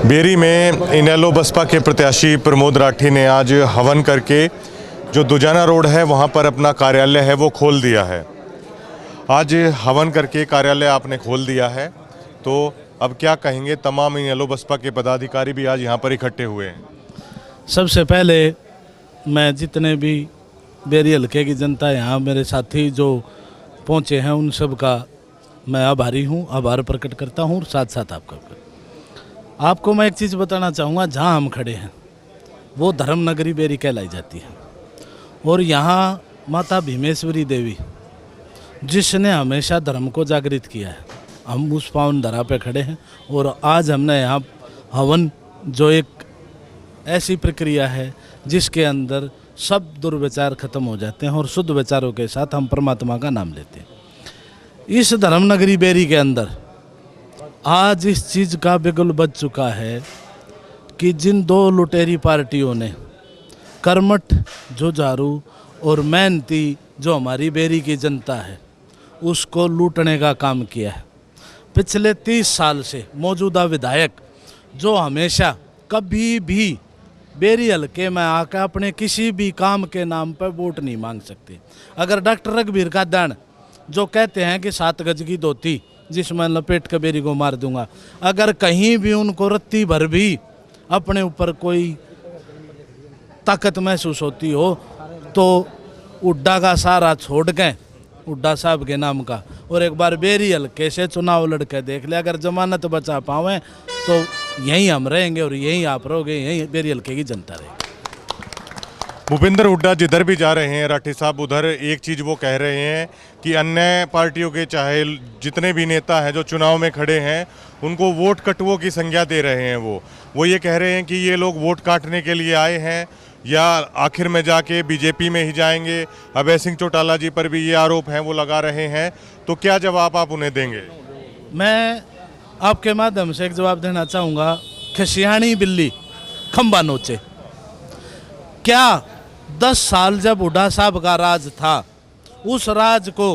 Berry में इनेलो बसपा के प्रत्याशी प्रमोद राठी ने आज हवन करके जो दुजाना रोड है वहां पर अपना कार्यालय है वो खोल दिया है। आज हवन करके कार्यालय आपने खोल दिया है, तो अब क्या कहेंगे? तमाम इनेलो बसपा के पदाधिकारी भी आज यहाँ पर इकट्ठे हुए हैं। सबसे पहले मैं जितने भी बेरी हल्के की जनता यहाँ मेरे साथी जो पहुँचे हैं उन सब का मैं आभारी हूँ, आभार प्रकट करता हूँ। साथ साथ आपको मैं एक चीज़ बताना चाहूँगा, जहाँ हम खड़े हैं वो धर्म नगरी बेरी कहलाई जाती है और यहाँ माता भीमेश्वरी देवी जिसने हमेशा धर्म को जागृत किया है, हम उस पावन धरा पे खड़े हैं। और आज हमने यहाँ हवन जो एक ऐसी प्रक्रिया है जिसके अंदर सब दुर्विचार खत्म हो जाते हैं और शुद्ध विचारों के साथ हम परमात्मा का नाम लेते हैं। इस धर्म नगरी बेरी के अंदर आज इस चीज़ का बिगुल बज चुका है कि जिन दो लुटेरी पार्टियों ने कर्मठ जुझारू और मेहनती जो हमारी बेरी की जनता है उसको लूटने का काम किया है। पिछले 30 साल से मौजूदा विधायक जो हमेशा कभी भी बेरी हल्के में आकर अपने किसी भी काम के नाम पर वोट नहीं मांग सकते। अगर डॉक्टर रघुवीर का दान जो कहते हैं कि 7 गज की धोती जिसमें लपेट के बेरी को मार दूंगा, अगर कहीं भी उनको रत्ती भर भी अपने ऊपर कोई ताकत महसूस होती हो तो उड्डा का सहारा छोड़ के उड्डा साहब के नाम का और एक बार बेरी हल्के से चुनाव लड़के देख ले। अगर जमानत बचा पावें तो यहीं हम रहेंगे और यहीं आप रहोगे, यहीं बेरी हल्के की जनता रहेगी। भूपेंद्र हुड्डा जिधर भी जा रहे हैं राठी साहब, उधर एक चीज़ वो कह रहे हैं कि अन्य पार्टियों के चाहे जितने भी नेता हैं जो चुनाव में खड़े हैं उनको वोट कटुओं की संज्ञा दे रहे हैं। वो ये कह रहे हैं कि ये लोग वोट काटने के लिए आए हैं या आखिर में जाके बीजेपी में ही जाएंगे। अभय सिंह चौटाला जी पर भी ये आरोप हैं वो लगा रहे हैं, तो क्या जवाब आप उन्हें देंगे? मैं आपके माध्यम से एक जवाब देना चाहूँगा। खसियानी बिल्ली खंबा नोचे। क्या 10 साल जब हुड्डा साहब का राज था, उस राज को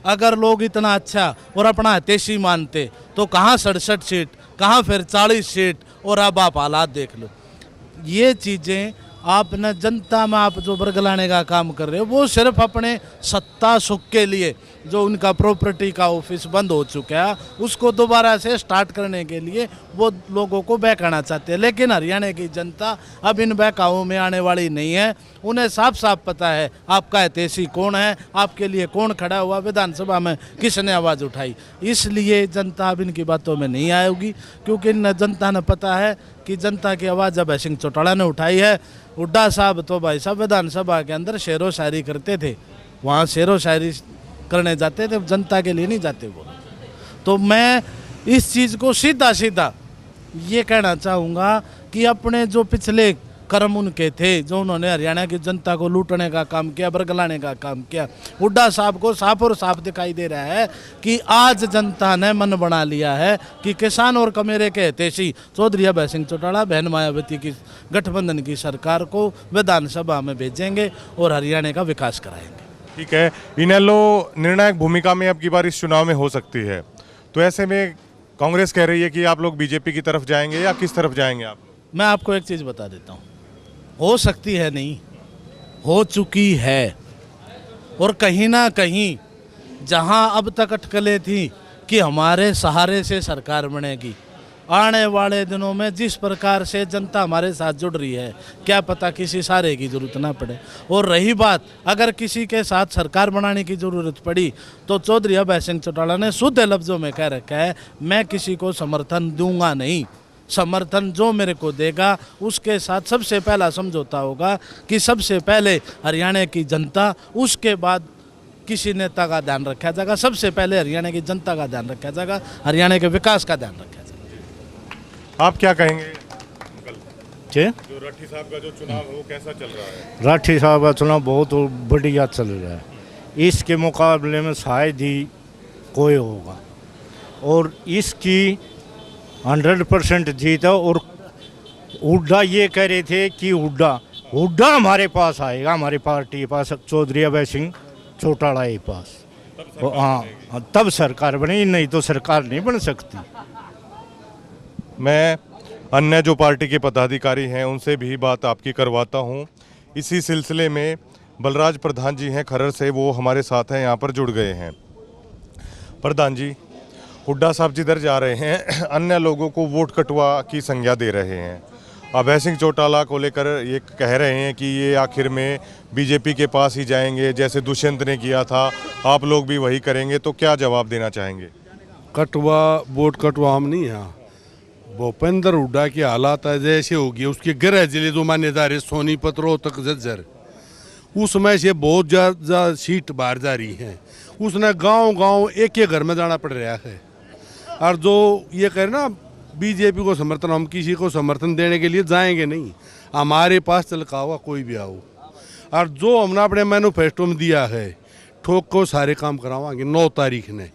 अगर लोग इतना अच्छा और अपना हितैषी मानते तो कहाँ 67 सीट, कहाँ फिर 40 सीट, और अब आप हालात देख लो। ये चीज़ें आपने जनता में आप जो बरगलाने का काम कर रहे हो वो सिर्फ अपने सत्ता सुख के लिए, जो उनका प्रॉपर्टी का ऑफिस बंद हो चुका है उसको दोबारा से स्टार्ट करने के लिए वो लोगों को बहकाना चाहते हैं। लेकिन हरियाणा की जनता अब इन बहकावों में आने वाली नहीं है। उन्हें साफ साफ पता है आपका हितैषी कौन है, आपके लिए कौन खड़ा हुआ, विधानसभा में किसने आवाज़ उठाई। इसलिए जनता अब इनकी बातों में नहीं आएगी, क्योंकि इन जनता ने पता है कि जनता की आवाज़ अभय सिंह चौटाला ने उठाई है। हुड्डा साहब तो भाई साहब विधानसभा के अंदर शेरो शायरी करते थे, वहाँ शेरो शायरी करने जाते थे, जनता के लिए नहीं जाते वो। तो मैं इस चीज़ को सीधा सीधा ये कहना चाहूँगा कि अपने जो पिछले कर्म उनके थे, जो उन्होंने हरियाणा की जनता को लूटने का काम किया, बरगलाने का काम किया, हुड्डा साहब को साफ और साफ दिखाई दे रहा है कि आज जनता ने मन बना लिया है कि किसान और कमेरे के हितैषी चौधरी अभय सिंह चौटाला बहन मायावती की गठबंधन की सरकार को विधानसभा में भेजेंगे और हरियाणा का विकास कराएंगे। ठीक है, इनेलो निर्णायक भूमिका में अब की बार इस चुनाव में हो सकती है, तो ऐसे में कांग्रेस कह रही है कि आप लोग बीजेपी की तरफ जाएंगे या किस तरफ जाएंगे आप? मैं आपको एक चीज़ बता देता हूँ, हो सकती है नहीं, हो चुकी है। और कहीं ना कहीं जहां अब तक अटकलें थी कि हमारे सहारे से सरकार बनेगी, आने वाले दिनों में जिस प्रकार से जनता हमारे साथ जुड़ रही है, क्या पता किसी सहारे की ज़रूरत ना पड़े। और रही बात अगर किसी के साथ सरकार बनाने की ज़रूरत पड़ी तो चौधरी अभय सिंह चौटाला ने शुद्ध लफ्ज़ों में कह रखा है, मैं किसी को समर्थन दूंगा नहीं, समर्थन जो मेरे को देगा उसके साथ सबसे पहला समझौता होगा कि सबसे पहले हरियाणा की जनता, उसके बाद किसी नेता का ध्यान रखा जाएगा। सबसे पहले हरियाणा की जनता का ध्यान रखा जाएगा, हरियाणा के विकास का ध्यान रखा जाएगा। आप क्या कहेंगे? जो राठी साहब का जो चुनाव है वो कैसा चल रहा है? राठी साहब का चुनाव बहुत बढ़िया चल रहा है, इसके मुकाबले में शायद ही कोई होगा और इसकी 100% जीत है। और हुड्डा ये कह रहे थे कि हुड्डा हमारे पास आएगा, हमारी पार्टी के पास, चौधरी अभय सिंह चौटाला के पास, हाँ तब सरकार बनेगी, नहीं तो सरकार नहीं बन सकती। मैं अन्य जो पार्टी के पदाधिकारी हैं उनसे भी बात आपकी करवाता हूं। इसी सिलसिले में बलराज प्रधान जी हैं खरर से, वो हमारे साथ हैं, यहाँ पर जुड़ गए हैं। प्रधान जी, हुड्डा साहब जिधर जा रहे हैं अन्य लोगों को वोट कटवा की संज्ञा दे रहे हैं। अभय सिंह चौटाला को लेकर ये कह रहे हैं कि ये आखिर में बीजेपी के पास ही जाएंगे, जैसे दुष्यंत ने किया था, आप लोग भी वही करेंगे। तो क्या जवाब देना चाहेंगे? कटवा वोट कटवा हम नहीं यहाँ। भूपेंद्र हुड्डा की हालात है जैसे होगी, उसके गृह जिले जो मान्यता है सोनीपत रोहतक झज्जर, उसमें से बहुत ज़्यादा सीट बाहर जा रही हैं। उसने गांव-गांव एक एक घर में जाना पड़ रहा है। और जो ये कह रहे ना बीजेपी को समर्थन, हम किसी को समर्थन देने के लिए जाएंगे नहीं, हमारे पास चलका हुआ कोई भी आओ। और जो हमने अपने मैनिफेस्टो में दिया है, ठोक को सारे काम करावाएंगे। 9 तारीख ने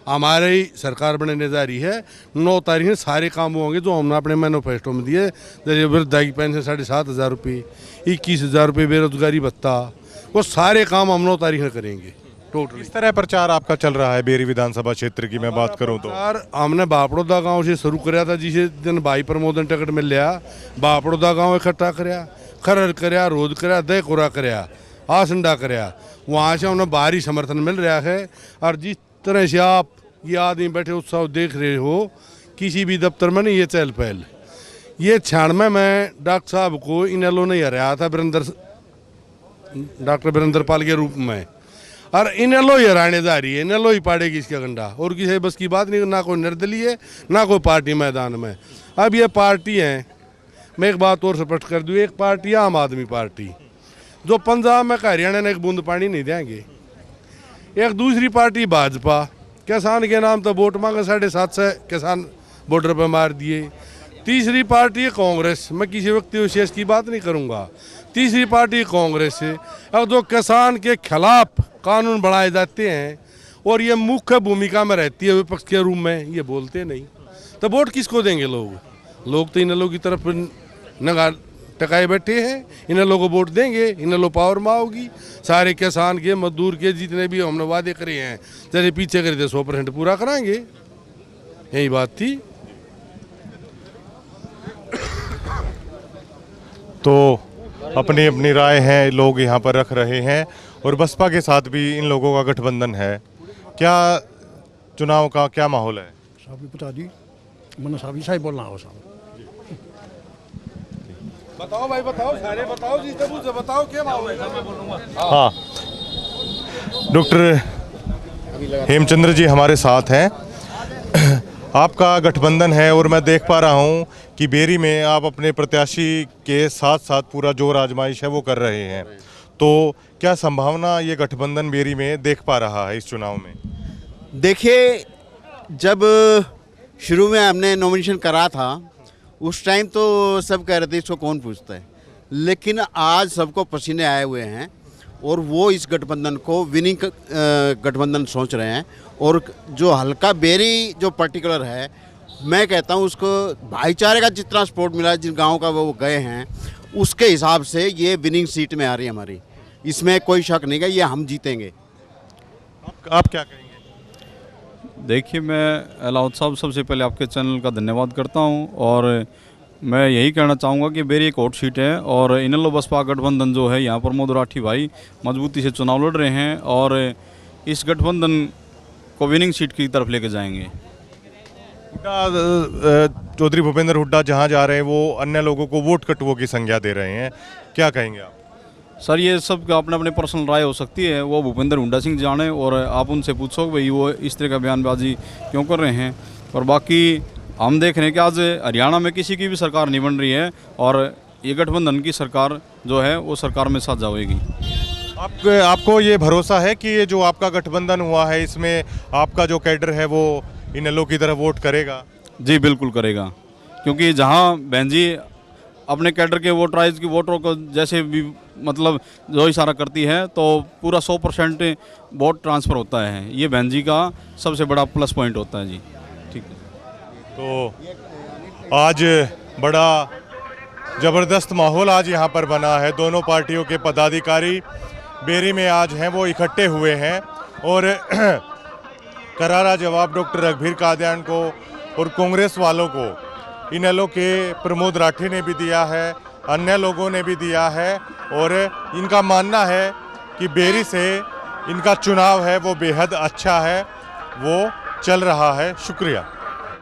हमारी सरकार बनने जा रही है, 9 तारीख में सारे काम होंगे जो हमने अपने मैनिफेस्टो में दिए। जैसे वृद्धा की पेंशन 7,500 रुपये, 21,000 रुपये बेरोजगारी भत्ता, वो सारे काम हम 9 तारीख में करेंगे टोटल। किस तरह प्रचार आपका चल रहा है बेरी विधानसभा क्षेत्र की मैं बात करूं तो? यार हमने बापड़ोदा गांव से शुरू कराया था, जिसे दिन भाई प्रमोदन टिकट मिल लिया। बापड़ोदा गांव इकट्ठा कराया, खरर कराया, रोज कराया, दहकोरा कराया, आसंडा कराया। वहाँ से उन्हें भारी समर्थन मिल रहा है। और जिस तरह से आप ये आदमी बैठे उत्सव देख रहे हो, किसी भी दफ्तर में नहीं ये चहल पहल। ये 96 में डॉक्टर साहब को इनेलो ने हराया था, डॉक्टर वीरेंद्र पाल के रूप में, और इनेलो ही हराने जा रही है। इनेलो ही पाड़ेगी इसका गंडा, और किसी बस की बात नहीं। ना कोई निर्दलीय है, ना कोई पार्टी मैदान में। अब ये पार्टी है, मैं एक बात और स्पष्ट कर दूँ, एक पार्टी आम आदमी पार्टी, जो पंजाब में का हरियाणा ने एक बूंद पानी नहीं देंगे। एक दूसरी पार्टी भाजपा, किसान के नाम तो वोट मांगे, 750 किसान बॉर्डर पर मार दिए। तीसरी पार्टी है कांग्रेस, मैं किसी व्यक्ति विशेष की बात नहीं करूंगा। तीसरी पार्टी कांग्रेस है। और जो किसान के खिलाफ कानून बढ़ाए जाते हैं और ये मुख्य भूमिका में रहती है विपक्ष के रूप में, ये बोलते नहीं, तो वोट किसको देंगे लोग? लोग तो इन लोगों की तरफ नगा टकाए बैठे हैं। इन लोगों को वोट देंगे, इन लोग पावर में होगी। सारे किसान के, मजदूर के जितने भी हमने वादे करे हैं, जैसे पीछे करे थे, 100% पूरा कराएंगे। यही बात थी। तो अपनी अपनी राय है लोग यहाँ पर रख रहे हैं, और बसपा के साथ भी इन लोगों का गठबंधन है। क्या चुनाव का क्या माहौल है? साहब भी बता दी, मैंने साहब ही बोलना हो साहब। बताओ भाई, बताओ, सारे बताओ, जिस तरह से बताओ क्या माहौल है। हाँ, डॉक्टर हेमचंद्र जी हमारे साथ हैं। आपका गठबंधन है और मैं देख पा रहा हूं कि बेरी में आप अपने प्रत्याशी के साथ साथ पूरा जोर आजमाइश है वो कर रहे हैं। तो क्या संभावना ये गठबंधन बेरी में देख पा रहा है इस चुनाव में? देखिए, जब शुरू में हमने नॉमिनेशन करा था उस टाइम तो सब कह रहे थे इसको कौन पूछता है, लेकिन आज सबको पसीने आए हुए हैं और वो इस गठबंधन को विनिंग गठबंधन सोच रहे हैं। और जो हल्का बेरी जो पर्टिकुलर है, मैं कहता हूँ उसको भाईचारे का जितना सपोर्ट मिला है, जिन गाँव का वो गए हैं, उसके हिसाब से ये विनिंग सीट में आ रही है हमारी। इसमें कोई शक नहीं है, ये हम जीतेंगे। आप क्या कहेंगे? देखिए, मैं अलाउद साहब सबसे पहले आपके चैनल का धन्यवाद करता हूं, और मैं यही कहना चाहूँगा कि बेरी एक हॉट सीट है और इनेलो बसपा गठबंधन जो है यहाँ पर प्रमोद राठी भाई मजबूती से चुनाव लड़ रहे हैं और इस गठबंधन को विनिंग सीट की तरफ लेके जाएंगे। चौधरी भूपेंद्र हुड्डा जहाँ जा रहे हैं वो अन्य लोगों को वोट कटवों की संज्ञा दे रहे हैं, क्या कहेंगे आप? सर, ये सब अपने अपने पर्सनल राय हो सकती है, वो भूपेंद्र हुड्डा सिंह जाने और आप उनसे पूछो भाई वो इस तरह का बयानबाजी क्यों कर रहे हैं। और बाकी हम देख रहे हैं कि आज हरियाणा में किसी की भी सरकार नहीं बन रही है और ये गठबंधन की सरकार जो है वो सरकार में साथ जाएगी। आपको ये भरोसा है कि ये जो आपका गठबंधन हुआ है इसमें आपका जो कैडर है वो इनेलो की तरफ वोट करेगा? जी बिल्कुल करेगा, क्योंकि जहाँ बहन जी अपने कैडर के वोटराइज की वोटरों को जैसे भी मतलब जो इशारा करती है तो पूरा 100% वोट ट्रांसफ़र होता है। ये बहन जी का सबसे बड़ा प्लस पॉइंट होता है जी। ठीक है, तो आज बड़ा ज़बरदस्त माहौल आज यहाँ पर बना है। दोनों पार्टियों के पदाधिकारी बेरी में आज हैं वो इकट्ठे हुए हैं और करारा जवाब डॉक्टर रघुवीर कादियान को और कांग्रेस वालों को इनेलो के प्रमोद राठी ने भी दिया है, अन्य लोगों ने भी दिया है और इनका मानना है कि बेरी से इनका चुनाव है वो बेहद अच्छा है, वो चल रहा है। शुक्रिया।